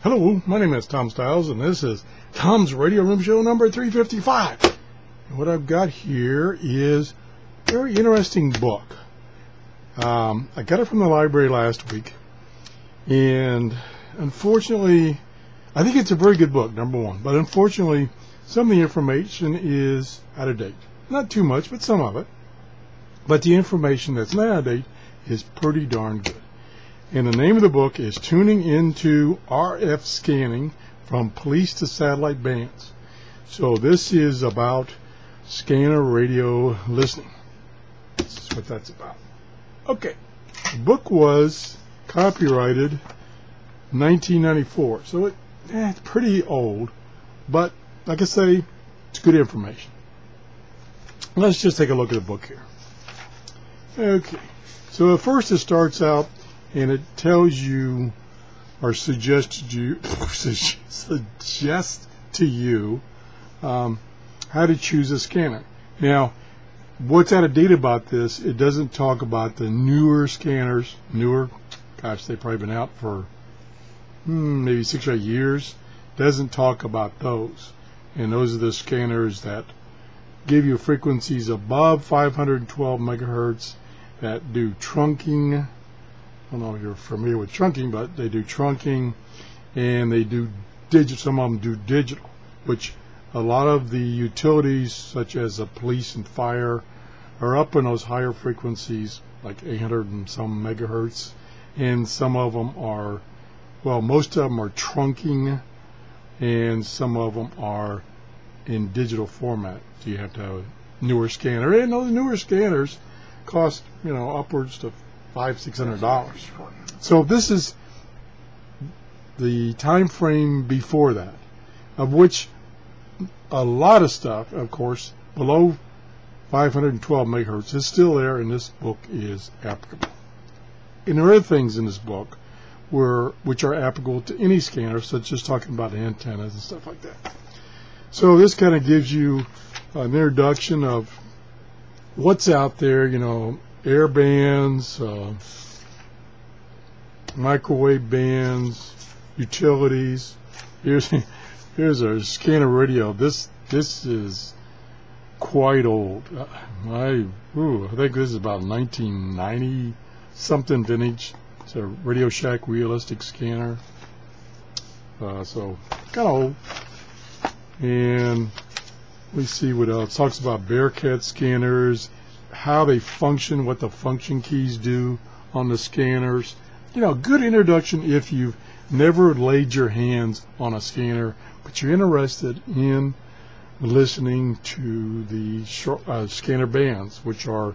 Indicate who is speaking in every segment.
Speaker 1: Hello, my name is Tom Stiles, and this is Tom's Radio Room Show number 355. And what I've got here is a very interesting book. I got it from the library last week, and unfortunately, I think it's a very good book, number one, but unfortunately, some of the information is out of date. Not too much, but some of it. But the information that's not out of date is pretty darn good. And the name of the book is Tuning into RF Scanning from Police to Satellite Bands. So this is about scanner radio listening. This is what that's about. Okay, the book was copyrighted 1994, so it's pretty old, but like I say, it's good information. Let's just take a look at the book here. Okay, so at first it starts out and it tells you or suggests to you how to choose a scanner. Now, what's out of date about this, it doesn't talk about the newer scanners. Gosh, they've probably been out for maybe 6 or 8 years. Doesn't talk about those. And those are the scanners that give you frequencies above 512 megahertz that do trunking. I don't know if you're familiar with trunking, but they do trunking, and they do digital. Some of them do digital, which a lot of the utilities, such as the police and fire, are up in those higher frequencies, like 800 and some megahertz, and some of them are, well, most of them are trunking, and some of them are in digital format. So you have to have a newer scanner, and those newer scanners cost, upwards to $500-600. So this is the time frame before that, of which a lot of stuff, of course, below 512 megahertz is still there, and this book is applicable. And there are other things in this book which are applicable to any scanner, such as talking about antennas and stuff like that. So this kind of gives you an introduction of what's out there, air bands, microwave bands, utilities. Here's our scanner radio. This is quite old. I think this is about 1990 something vintage. It's a Radio Shack realistic scanner. So kind of old. And we see what else. It talks about Bearcat scanners, how they function, what the function keys do on the scanners. Good introduction if you've never laid your hands on a scanner, but you're interested in listening to the scanner bands, which are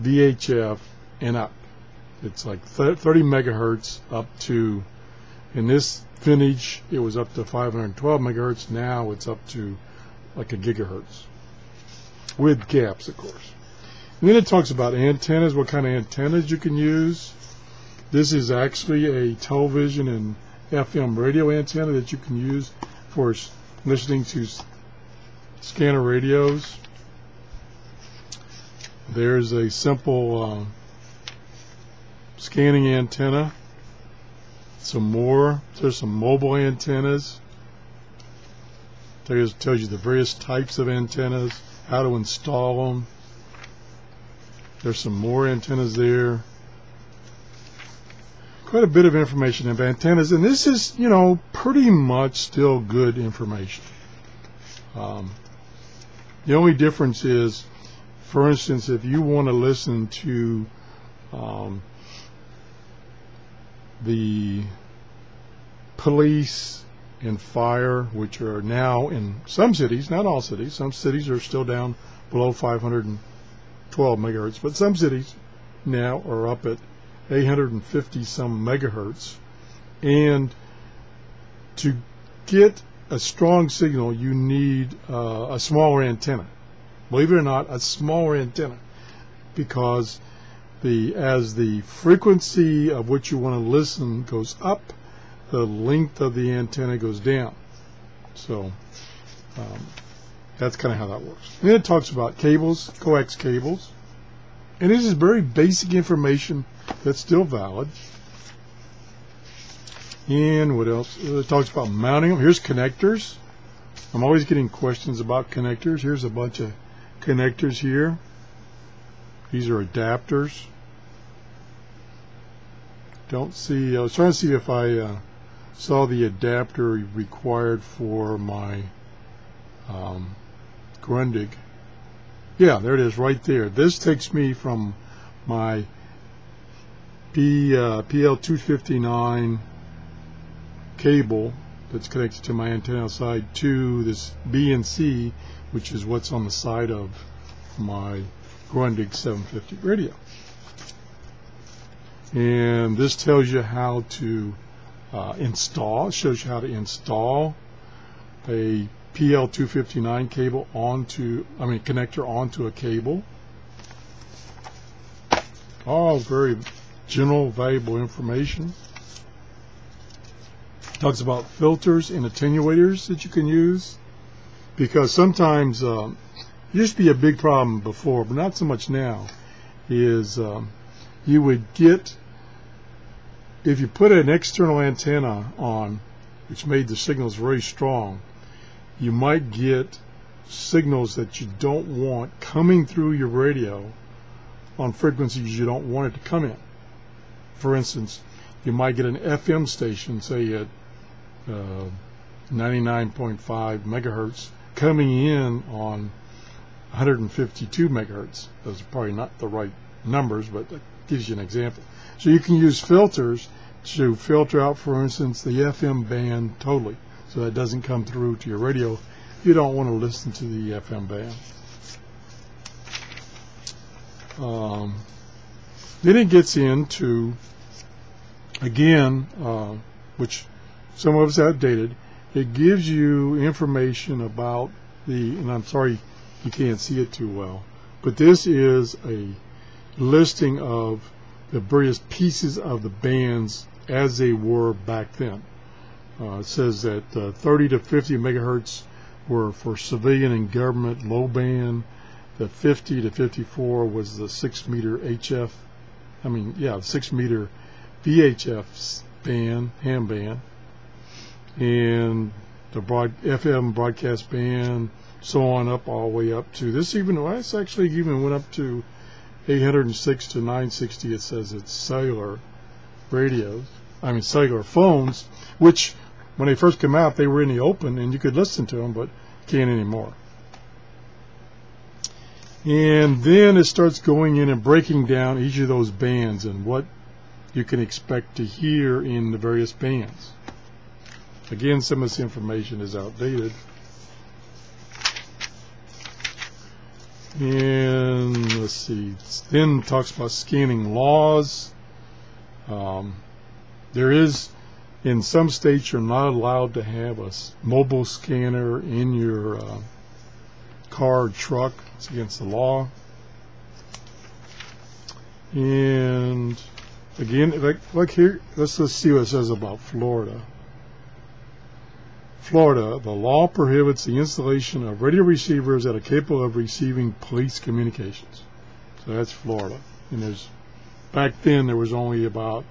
Speaker 1: VHF and up. It's like 30 megahertz up to, in this vintage, it was up to 512 megahertz. Now it's up to like a gigahertz, with gaps, of course. And then it talks about antennas, what kind of antennas you can use. This is actually a television and FM radio antenna that you can use for listening to scanner radios. There's a simple scanning antenna. Some more. There's some mobile antennas. Tells you the various types of antennas, how to install them. There's some more antennas there. Quite a bit of information about antennas, and this is, pretty much still good information. The only difference is, for instance, if you want to listen to the police and fire, which are now in some cities, not all cities, some cities are still down below 512 megahertz, but some cities now are up at 850 some megahertz. And to get a strong signal, you need a smaller antenna. Believe it or not, a smaller antenna, because as the frequency of which you want to listen goes up, the length of the antenna goes down. So that's kind of how that works. And then it talks about cables, coax cables, and this is very basic information that's still valid. And what else? It talks about mounting them. Here's connectors. I'm always getting questions about connectors. Here's a bunch of connectors here. These are adapters. Don't see, I was trying to see if I saw the adapter required for my Grundig. Yeah, there it is right there. This takes me from my PL259 cable that's connected to my antenna side to this B and C, which is what's on the side of my Grundig 750 radio. And this tells you how to install, shows you how to install a PL259 cable connector onto a cable. All very general, valuable information. Talks about filters and attenuators that you can use, because sometimes used to be a big problem before, but not so much now, is you would get, if you put an external antenna on which made the signals very strong, you might get signals that you don't want coming through your radio on frequencies you don't want it to come in. For instance, you might get an FM station, say at 99.5 megahertz, coming in on 152 megahertz. Those are probably not the right numbers, but that gives you an example. So you can use filters to filter out, for instance, the FM band totally, so that doesn't come through to your radio. You don't want to listen to the FM band. Then it gets into, again, which some of us outdated, it gives you information about and I'm sorry you can't see it too well, but this is a listing of the various pieces of the bands as they were back then. It says that 30 to 50 megahertz were for civilian and government low band. The 50 to 54 was the 6 meter 6 meter VHF band, ham band, and the FM broadcast band, so on up, all the way up to this. This actually even went up to 806 to 960. It says it's cellular cellular phones, which when they first came out, they were in the open and you could listen to them, but can't anymore. And then it starts going in and breaking down each of those bands and what you can expect to hear in the various bands. Again, some of this information is outdated. And let's see, then talks about scanning laws. There is, in some states, you're not allowed to have a mobile scanner in your car or truck. It's against the law. And again, like here, let's see what it says about Florida. Florida, the law prohibits the installation of radio receivers that are capable of receiving police communications. So that's Florida. And back then there was only about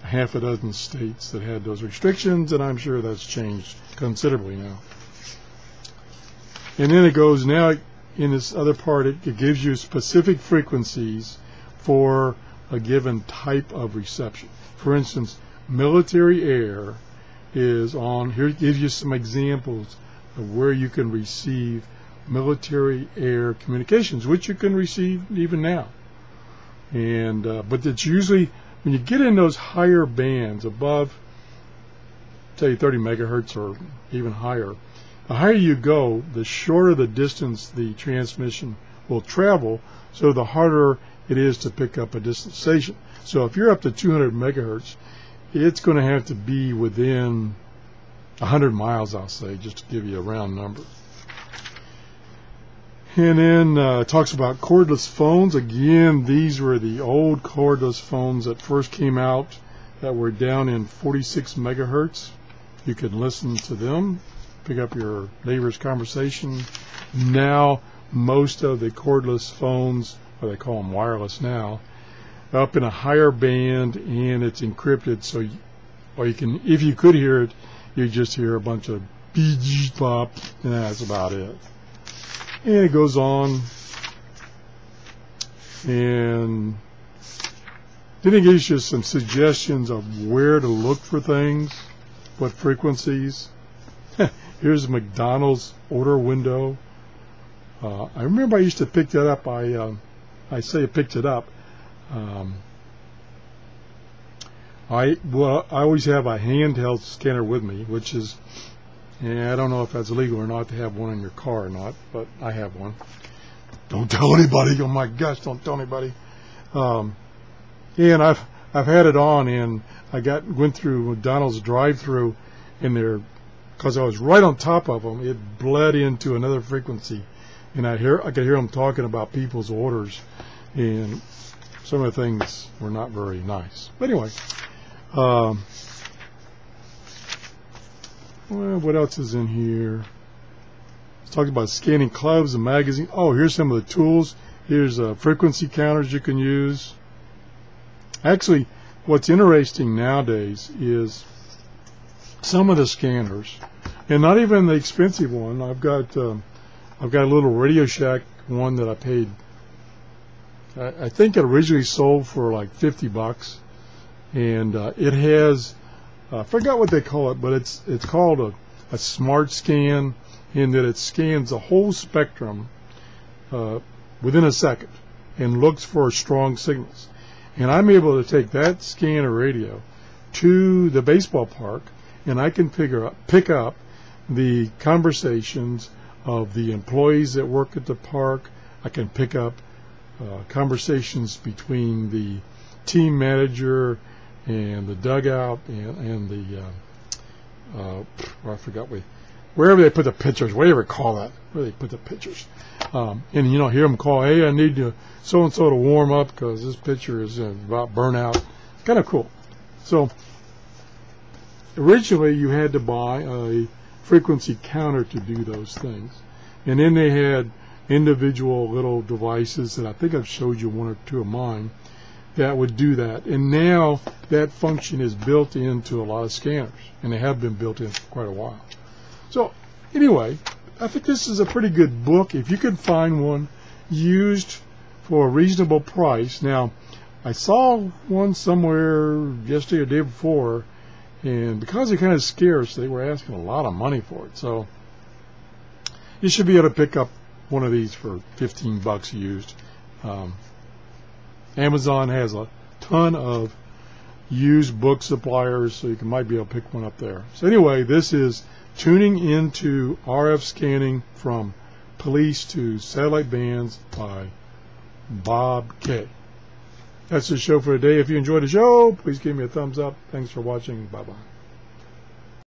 Speaker 1: half a dozen states that had those restrictions, and I'm sure that's changed considerably now. And then it goes now in this other part, it gives you specific frequencies for a given type of reception. For instance, military air is on here. It gives you some examples of where you can receive military air communications, which you can receive even now. And but it's usually when you get in those higher bands above, say 30 megahertz or even higher, the higher you go, the shorter the distance the transmission will travel, so the harder it is to pick up a distant station. So if you're up to 200 megahertz, it's going to have to be within 100 miles, I'll say, just to give you a round number. And then it talks about cordless phones. Again, these were the old cordless phones that first came out that were down in 46 megahertz. You can listen to them, pick up your neighbor's conversation. Now, most of the cordless phones, or they call them wireless now, up in a higher band, and it's encrypted, so or you can, if you could hear it, you just hear a bunch of beep pop, and that's about it. And it goes on, and then it gives you some suggestions of where to look for things, what frequencies. Here's McDonald's order window. I remember I used to pick that up. I say I picked it up. I always have a handheld scanner with me, which is, I don't know if that's legal or not to have one in your car or not, but I have one. Don't tell anybody. Oh my gosh, don't tell anybody. And I've had it on, and I went through McDonald's drive-through in there because I was right on top of them. It bled into another frequency, and I could hear them talking about people's orders, and some of the things were not very nice. But anyway, well, what else is in here? It's talking about scanning clubs and magazines. Oh, here's some of the tools. Here's frequency counters you can use. Actually, what's interesting nowadays is some of the scanners, and not even the expensive one. I've got a little Radio Shack one that I paid. I think it originally sold for like $50, and it has, I forgot what they call it, but it's called a smart scan, in that it scans the whole spectrum within a second and looks for strong signals. And I'm able to take that scanner radio to the baseball park, and I can pick up the conversations of the employees that work at the park. I can pick up conversations between the team manager and the dugout and the I forgot wherever they put the pitchers, whatever you call that, where they put the pitchers, and hear them call, hey, I need so and so to warm up because this pitcher is about burnout. Kind of cool. So originally you had to buy a frequency counter to do those things, and then they had individual little devices that I think I've showed you one or two of mine that would do that. And now that function is built into a lot of scanners, and they have been built in for quite a while. So anyway, I think this is a pretty good book if you could find one used for a reasonable price. Now, I saw one somewhere yesterday or the day before, and because they're kind of scarce, they were asking a lot of money for it. So you should be able to pick up one of these for $15 used. Amazon has a ton of used book suppliers, so you might be able to pick one up there. So anyway, this is Tuning into RF Scanning from Police to Satellite Bands by Bob K. That's the show for today. If you enjoyed the show, please give me a thumbs up. Thanks for watching. Bye-bye.